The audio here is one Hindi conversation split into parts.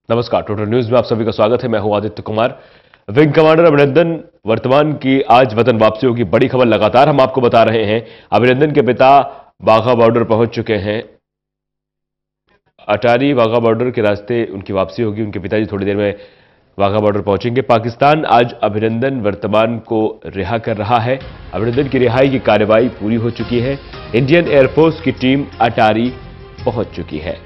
नमस्कार, टोटल न्यूज में आप सभी का स्वागत है। मैं हूं आदित्य कुमार। विंग कमांडर अभिनंदन वर्तमान की आज वतन वापसी होगी, बड़ी खबर लगातार हम आपको बता रहे हैं। अभिनंदन के पिता वाघा बॉर्डर पहुंच चुके हैं। अटारी वाघा बॉर्डर के रास्ते उनकी वापसी होगी। उनके पिताजी थोड़ी देर में वाघा बॉर्डर पहुंचेंगे। पाकिस्तान आज अभिनंदन वर्तमान को रिहा कर रहा है। अभिनंदन की रिहाई की कार्रवाई पूरी हो चुकी है। इंडियन एयरफोर्स की टीम अटारी पहुंच चुकी है।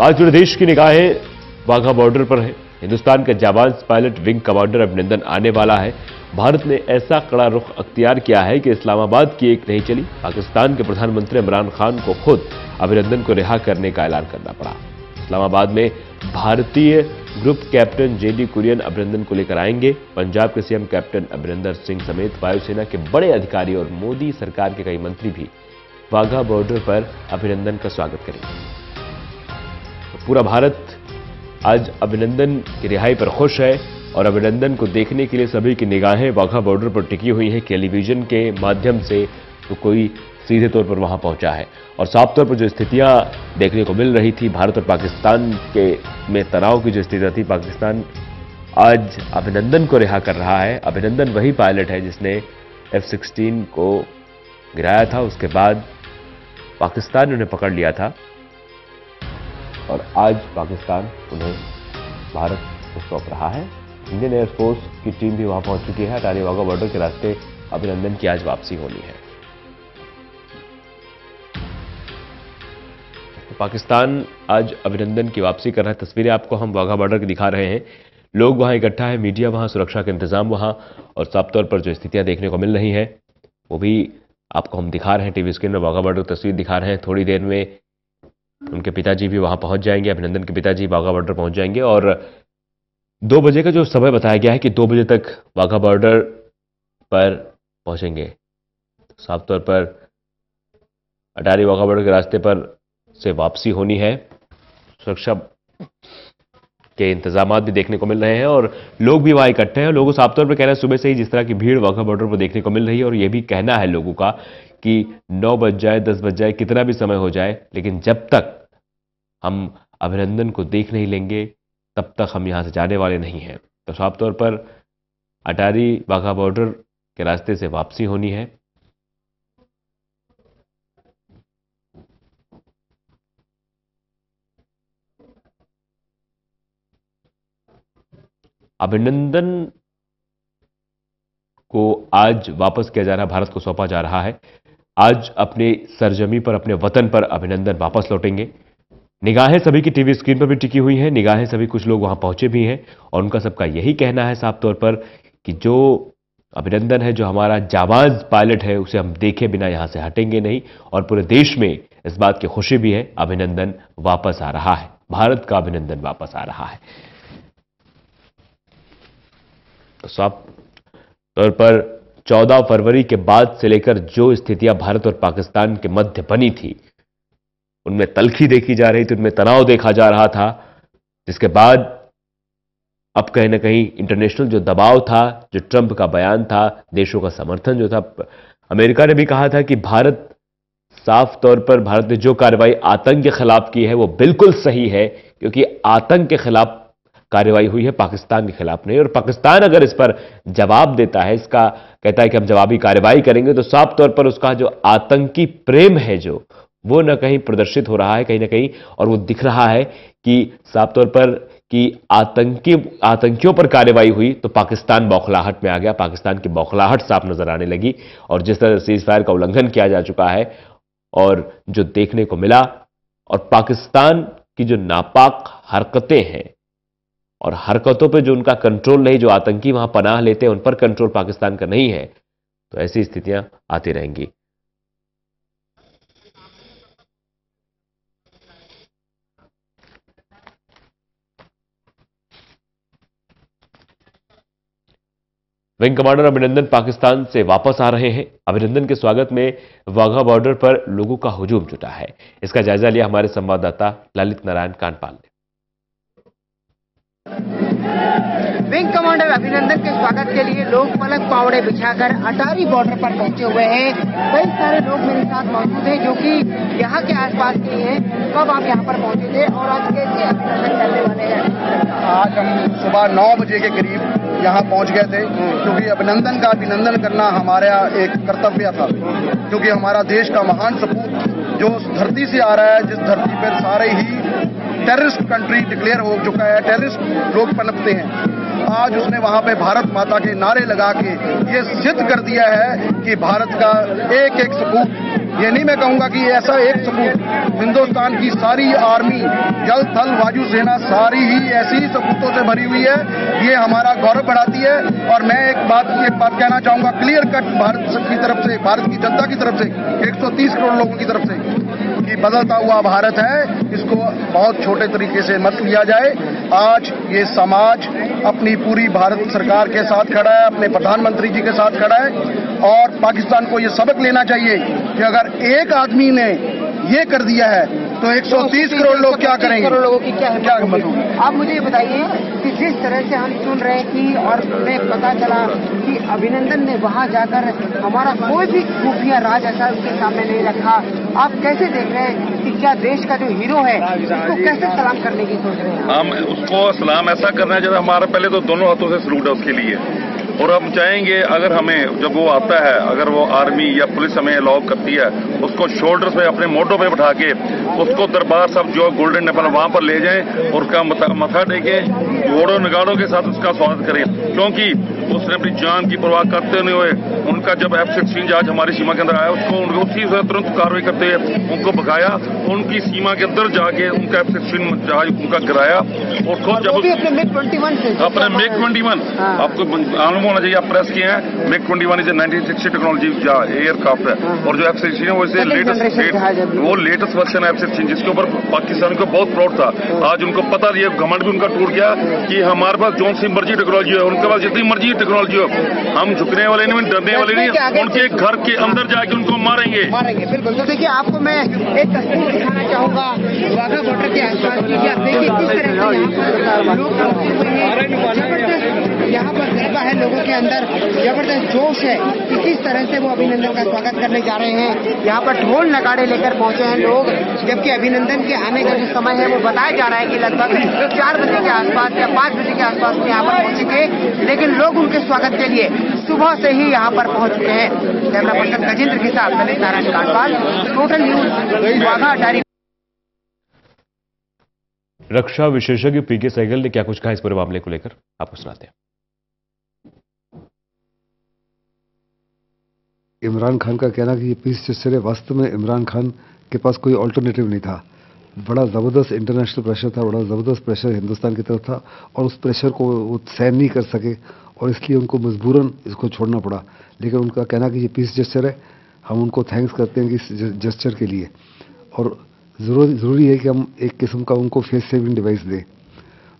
आज पूरे देश की निगाहें वाघा बॉर्डर पर है। हिंदुस्तान का जाबाज पायलट विंग कमांडर अभिनंदन आने वाला है। भारत ने ऐसा कड़ा रुख अख्तियार किया है कि इस्लामाबाद की एक नहीं चली। पाकिस्तान के प्रधानमंत्री इमरान खान को खुद अभिनंदन को रिहा करने का ऐलान करना पड़ा। इस्लामाबाद में भारतीय ग्रुप कैप्टन जेडी कुरियन अभिनंदन को लेकर आएंगे। पंजाब के सीएम कैप्टन अमरिंदर सिंह समेत वायुसेना के बड़े अधिकारी और मोदी सरकार के कई मंत्री भी वाघा बॉर्डर पर अभिनंदन का स्वागत करेंगे। पूरा भारत आज अभिनंदन की रिहाई पर खुश है और अभिनंदन को देखने के लिए सभी की निगाहें वाघा बॉर्डर पर टिकी हुई हैं। टेलीविजन के माध्यम से तो कोई सीधे तौर पर वहां पहुंचा है और साफ तौर पर जो स्थितियां देखने को मिल रही थी, भारत और पाकिस्तान के में तनाव की जो स्थिति थी, पाकिस्तान आज अभिनंदन को रिहा कर रहा है। अभिनंदन वही पायलट है जिसने F-16 को गिराया था। उसके बाद पाकिस्तान ने उन्हें पकड़ लिया था और आज पाकिस्तान उन्हें भारत को सौंप रहा है। इंडियन एयरफोर्स की टीम भी वहां पहुंच चुकी है। अटारी वाघा बॉर्डर के रास्ते अभिनंदन की आज वापसी होनी है। तो पाकिस्तान आज अभिनंदन की वापसी कर रहा है। तस्वीरें आपको हम वाघा बॉर्डर की दिखा रहे हैं। लोग वहां इकट्ठा है, मीडिया वहां, सुरक्षा का इंतजाम वहां और साफ तौर पर जो स्थितियां देखने को मिल रही हैं वो भी आपको हम दिखा रहे हैं। टीवी स्क्रीन में वाघा बॉर्डर की तस्वीर दिखा रहे हैं। थोड़ी देर में उनके पिताजी भी वहां पहुंच जाएंगे। अभिनंदन के पिताजी वाघा बॉर्डर पहुंच जाएंगे और 2 बजे का जो समय बताया गया है कि 2 बजे तक वाघा बॉर्डर पर पहुंचेंगे। साफ तौर पर अटारी वाघा बॉर्डर के रास्ते पर से वापसी होनी है। सुरक्षा के इंतजाम भी देखने को मिल रहे हैं और लोग भी वहां इकट्ठे हैं। लोगों साफ तौर पर कहना है सुबह से ही जिस तरह की भीड़ वाघा बॉर्डर पर देखने को मिल रही है और यह भी कहना है लोगों का कि 9 बज जाए, 10 बज जाए, कितना भी समय हो जाए, लेकिन जब तक हम अभिनंदन को देख नहीं लेंगे तब तक हम यहां से जाने वाले नहीं हैं। तो साफ तौर पर अटारी वाघा बॉर्डर के रास्ते से वापसी होनी है। अभिनंदन को आज वापस किया जा रहा है, भारत को सौंपा जा रहा है। आज अपने सरजमी पर, अपने वतन पर अभिनंदन वापस लौटेंगे। निगाहें सभी की टीवी स्क्रीन पर भी टिकी हुई हैं। निगाहें सभी, कुछ लोग वहां पहुंचे भी हैं और उनका सबका यही कहना है साफ तौर पर कि जो अभिनंदन है, जो हमारा जाबाज पायलट है, उसे हम देखे बिना यहां से हटेंगे नहीं। और पूरे देश में इस बात की खुशी भी है, अभिनंदन वापस आ रहा है, भारत का अभिनंदन वापस आ रहा है। तो साफ तौर पर 14 फरवरी के बाद से लेकर जो स्थितियां भारत और पाकिस्तान के मध्य बनी थी, उनमें तल्खी देखी जा रही थी, उनमें तनाव देखा जा रहा था, जिसके बाद अब कहीं ना कहीं इंटरनेशनल जो दबाव था, जो ट्रंप का बयान था, देशों का समर्थन जो था, अमेरिका ने भी कहा था कि भारत, साफ तौर पर भारत ने जो कार्रवाई आतंक के खिलाफ की है वो बिल्कुल सही है, क्योंकि आतंक के खिलाफ कार्रवाई हुई है, पाकिस्तान के खिलाफ नहीं। और पाकिस्तान अगर इस पर जवाब देता है, इसका कहता है कि हम जवाबी कार्रवाई करेंगे, तो साफ तौर पर उसका जो आतंकी प्रेम है जो वो न कहीं प्रदर्शित हो रहा है कहीं ना कहीं, और वो दिख रहा है कि साफ तौर पर कि आतंकियों पर कार्रवाई हुई तो पाकिस्तान बौखलाहट में आ गया। पाकिस्तान की बौखलाहट साफ नजर आने लगी और जिस तरह सीज फायर का उल्लंघन किया जा चुका है और जो देखने को मिला, और पाकिस्तान की जो नापाक हरकतें हैं और हरकतों पे जो उनका कंट्रोल नहीं, जो आतंकी वहां पनाह लेते हैं उन पर कंट्रोल पाकिस्तान का नहीं है, तो ऐसी स्थितियां आती रहेंगी। विंग कमांडर अभिनंदन पाकिस्तान से वापस आ रहे हैं। अभिनंदन के स्वागत में वाघा बॉर्डर पर लोगों का हुजूम जुटा है। इसका जायजा लिया हमारे संवाददाता ललित नारायण कांडपाल ने। विंग कमांडर अभिनंदन के स्वागत के लिए लोग पलक पावड़े बिछाकर अटारी बॉर्डर पर पहुंचे हुए हैं। कई सारे लोग मेरे साथ मौजूद हैं जो कि यहाँ के आसपास के हैं। कब आप यहाँ पर पहुंचे थे और आज कैसे अभिनंदन करने वाले हैं? आज हम सुबह 9 बजे के करीब यहाँ पहुँच गए थे, क्योंकि अभिनंदन करना हमारा एक कर्तव्य था, क्योंकि हमारा देश का महान सपूत जो धरती से आ रहा है, जिस धरती पर सारे ही टेररिस्ट कंट्री डिक्लेयर हो चुका है, टेररिस्ट लोग पनपते हैं, आज उसने वहां पे भारत माता के नारे लगा के ये सिद्ध कर दिया है कि भारत का एक एक सपूत, ये नहीं मैं कहूंगा कि ऐसा एक सपूत, हिंदुस्तान की सारी आर्मी, जल थल वायु सेना सारी ही ऐसी ही सपूतों से भरी हुई है। ये हमारा गौरव बढ़ाती है। और मैं एक बात कहना चाहूंगा क्लियर कट भारत की तरफ से, भारत की जनता की तरफ से, 130 करोड़ लोगों की तरफ से, कि बदलता हुआ भारत है, इसको बहुत छोटे तरीके से मत लिया जाए। आज ये समाज अपनी पूरी भारत सरकार के साथ खड़ा है, अपने प्रधानमंत्री जी के साथ खड़ा है, और पाकिस्तान को ये सबक लेना चाहिए कि अगर एक आदमी ने ये कर दिया है तो 130 करोड़ लोग क्या करेंगे, करोड़ लोगों की क्या हिम्मत होगी। आप मुझे ये बताइए कि जिस तरह से हम सुन रहे हैं कि और हमें पता चला कि अभिनंदन ने वहां जाकर हमारा कोई भी खुफिया राज ऐसा उसके सामने नहीं रखा, आप कैसे देख रहे हैं कि क्या देश का जो हीरो है उसको कैसे सलाम करने की सोच रहे हैं? हम उसको सलाम ऐसा करना है जैसे हमारा पहले तो दोनों हाथों से सलूट है उसके लिए, और हम चाहेंगे अगर हमें जब वो आता है, अगर वो आर्मी या पुलिस हमें अलाउ करती है, उसको शोल्डर्स पे अपने मोटो पे बैठा के उसको दरबार साहब जो गोल्डन टेम्पल वहां पर ले जाएं और उसका मथा टेके, घोड़ों नगाड़ों के साथ उसका स्वागत करें, क्योंकि उसने अपनी जान की परवाह करते हुए उनका जब F-16 जहाज हमारी सीमा के अंदर आया, उसको उसी से तुरंत कार्रवाई करते हुए उनको भगाया, उनकी सीमा के अंदर जाके उनका F-16 जहाज उनका गिराया, और खुद जब अपने MiG-21 से अपने MiG-21 आपको मालूम होना चाहिए, आप प्रेस किए हैं, MiG-21 इज 1960 टेक्नोलॉजी एयरक्राफ्ट है, और जो F-16 है वो इसे लेटेस्ट वर्जन है F-16, जिसके ऊपर पाकिस्तान को बहुत प्राउड था। आज उनको पता नहीं, घमंड भी उनका टूट गया कि हमारे पास जो सी मर्जी टेक्नोलॉजी है, उनके पास जितनी मर्जी टेक्नोलॉजी हो, हम झुकने वाले नहीं, डरने वाले नहीं, उनके घर के अंदर जाके उनको मारेंगे। बिल्कुल। तो देखिए आपको मैं एक तस्वीर दिखाना चाहूंगा वाघा बॉर्डर के आसपास की। आप देखिए किस तरह से लोग जबरदस्त यहाँ पर गरबा है, लोगों के अंदर जबरदस्त जोश है कि किस तरह से वो अभिनंदन का स्वागत करने जा रहे हैं। यहाँ पर ढोल नगाड़े लेकर पहुंचे हैं लोग, जबकि अभिनंदन के आने का जो समय है वो बताया जा रहा है कि लगभग 4 बजे के आसपास या 5 बजे के आसपास में यहाँ पर पहुंचेंगे, लेकिन लोग उनके स्वागत के लिए सुबह से ही यहाँ पर पहुंच चुके हैं। कैमरा पर्सन गजेंद्र के साथ ललित नारायण कांडपाल, टोटल न्यूज, वाघा अटारी। रक्षा विशेषज्ञ पीके सहगल ने क्या कुछ कहा इस पूरे मामले को लेकर, आपको सुनाते हैं। इमरान खान का कहना कि ये पीस जेस्चर है, वास्तव में इमरान खान के पास कोई ऑल्टरनेटिव नहीं था। बड़ा ज़बरदस्त इंटरनेशनल प्रेशर था, बड़ा ज़बरदस्त प्रेशर हिंदुस्तान की तरफ था, और उस प्रेशर को वो सहन नहीं कर सके और इसलिए उनको मजबूरन इसको छोड़ना पड़ा। लेकिन उनका कहना कि ये पीस जेस्चर है, हम उनको थैंक्स करते हैं कि इस जेस्चर के लिए, और ज़रूरी है कि हम एक किस्म का उनको फेस सेविंग डिवाइस दें।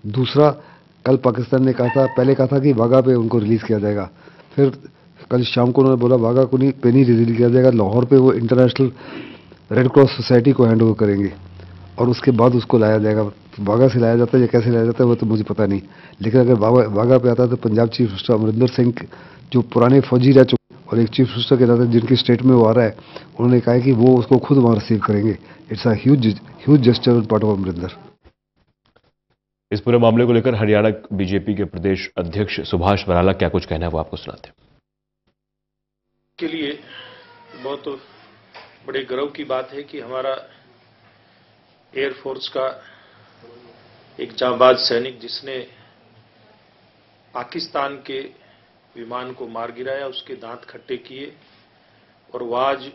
दूसरा, कल पाकिस्तान ने कहा था, पहले कहा था कि वाघा पे उनको रिलीज़ किया जाएगा, फिर कल शाम को उन्होंने बोला वाघा को नहीं पे नहीं रिलीज किया जाएगा, लाहौर पे वो इंटरनेशनल रेड क्रॉस सोसाइटी को हैंड ओवर करेंगे और उसके बाद उसको लाया जाएगा। वाघा से लाया जाता है या कैसे लाया जाता है वो तो मुझे पता नहीं, लेकिन अगर वाघा पे आता है तो पंजाब चीफ मिनिस्टर अमरिंदर सिंह जो पुराने फौजी रह चुके और एक चीफ मिनिस्टर के नाते जिनकी स्टेट में वो आ रहा है, उन्होंने कहा है कि वो उसको खुद वहाँ रिसीव करेंगे। It's a huge gesture on part of Amarinder. इस पूरे मामले को लेकर हरियाणा बीजेपी के प्रदेश अध्यक्ष सुभाष बराला क्या कुछ कहना है वो आपको सुनाते हैं। के लिए बहुत बड़े गर्व की बात है कि हमारा एयरफोर्स का एक जांबाज सैनिक, जिसने पाकिस्तान के विमान को मार गिराया, उसके दांत खट्टे किए, और वो आज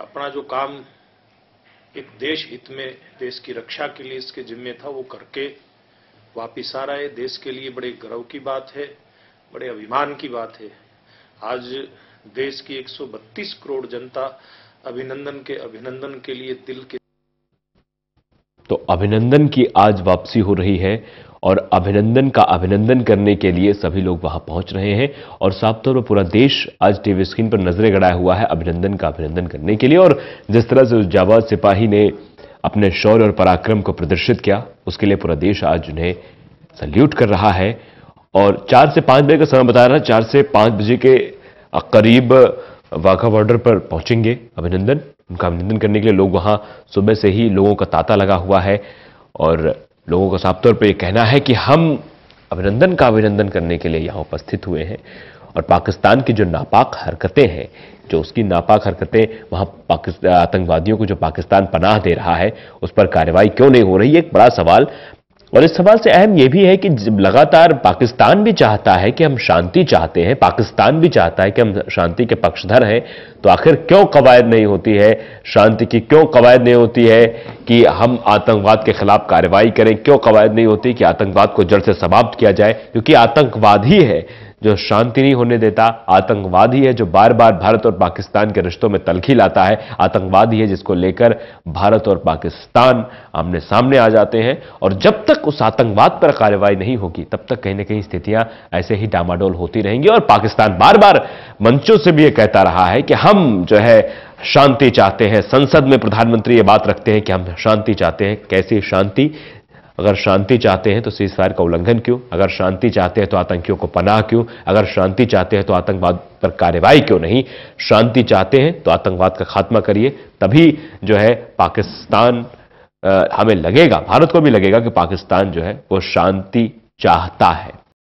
अपना जो काम एक देश हित में, देश की रक्षा के लिए इसके जिम्मे था, वो करके वापिस आ रहा है। देश के लिए बड़े गर्व की बात है, बड़े अभिमान की बात है। आज देश की 132 करोड़ जनता अभिनंदन के लिए दिल के। तो अभिनंदन की आज वापसी हो रही है और अभिनंदन का अभिनंदन करने के लिए सभी लोग वहां पहुंच रहे हैं, और साफ तौर पर पूरा देश आज टीवी स्क्रीन पर नजरें गड़ाया हुआ है अभिनंदन का अभिनंदन करने के लिए। और जिस तरह से उस जाबाज सिपाही ने अपने शौर्य और पराक्रम को प्रदर्शित किया, उसके लिए पूरा देश आज उन्हें सल्यूट कर रहा है। और 4 से 5 बजे का समय बताया रहा, 4 से 5 बजे के करीब वाघा बॉर्डर पर पहुंचेंगे अभिनंदन। उनका अभिनंदन करने के लिए लोग वहां सुबह से ही लोगों का तांता लगा हुआ है, और लोगों का साफ तौर पर यह कहना है कि हम अभिनंदन का अभिनंदन करने के लिए यहां उपस्थित हुए हैं और पाकिस्तान की जो नापाक हरकतें हैं, जो उसकी नापाक हरकतें वहां आतंकवादियों को जो पाकिस्तान पनाह दे रहा है उस पर कार्रवाई क्यों नहीं हो रही है, एक बड़ा सवाल। और इस सवाल से अहम यह भी है कि लगातार पाकिस्तान भी चाहता है कि हम शांति चाहते हैं, पाकिस्तान भी चाहता है कि हम शांति के पक्षधर हैं, तो आखिर क्यों कवायद नहीं होती है शांति की, क्यों कवायद नहीं होती है कि हम आतंकवाद के खिलाफ कार्रवाई करें, क्यों कवायद नहीं होती कि आतंकवाद को जड़ से समाप्त किया जाए, क्योंकि आतंकवाद ही है जो शांति नहीं होने देता, आतंकवाद ही है जो बार बार भारत और पाकिस्तान के रिश्तों में तलखी लाता है, आतंकवाद ही है जिसको लेकर भारत और पाकिस्तान आमने सामने आ जाते हैं। और जब तक उस आतंकवाद पर कार्रवाई नहीं होगी तब तक कहीं ना कहीं स्थितियां ऐसे ही डामाडोल होती रहेंगी। और पाकिस्तान बार बार मंचों से भी ये कहता रहा है कि हम जो है शांति चाहते हैं, संसद में प्रधानमंत्री ये बात रखते हैं कि हम शांति चाहते हैं। कैसी शांति? अगर शांति चाहते हैं तो सीजफायर का उल्लंघन क्यों? अगर शांति चाहते हैं तो आतंकियों को पनाह क्यों? अगर शांति चाहते हैं तो आतंकवाद पर कार्रवाई क्यों नहीं? शांति चाहते हैं तो आतंकवाद का खात्मा करिए, तभी जो है पाकिस्तान हमें लगेगा, भारत को भी लगेगा कि पाकिस्तान जो है वो शांति चाहता है।